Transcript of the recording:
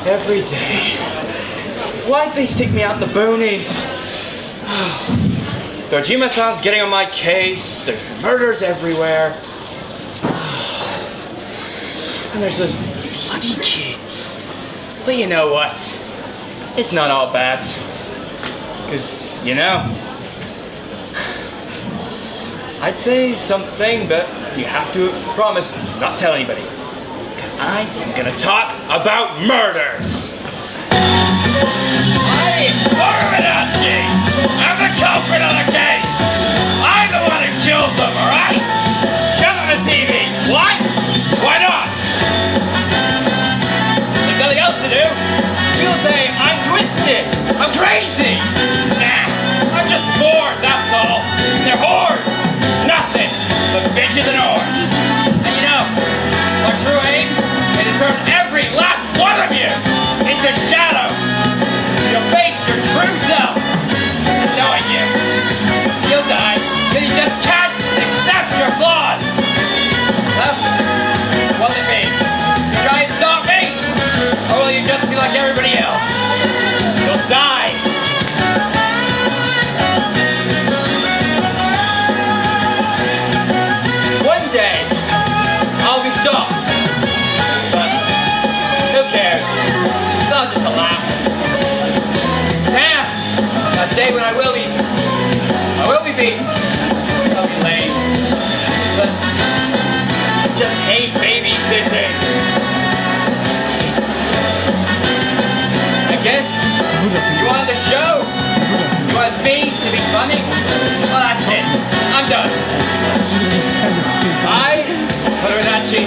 every day. Why'd they stick me out in the boonies? Dojima-san's getting on my case. There's murders everywhere. And there's those bloody kids. But you know what? It's not all bad. Because, you know, I'd say something, but you have to promise not tell anybody. Because I am gonna talk about murders. I am Faraminacci. I'm the culprit of the case. I'm the one who killed them, alright? Shut up the TV. Why? Why not? There's nothing else to do. People say I'm twisted. I'm crazy. Nah, I'm just bored, that's all. They're whores. Nothing but bitches and whores. And you know, our true aim is to turn every last one of you into shadows. You'll face your true self. Knowing you. You'll die because you just can't accept your flaws. Huh? What will it be? You try and stop me? Or will you just be like everybody else? You'll die. One day, I'll be stopped. But who cares? It's all just a laugh. Damn! A day when I will be beaten. I'll be lame. But I just hate babysitting. I guess you want the show? You want me to be funny? Well, that's it. I'm done. I, Faraminacci,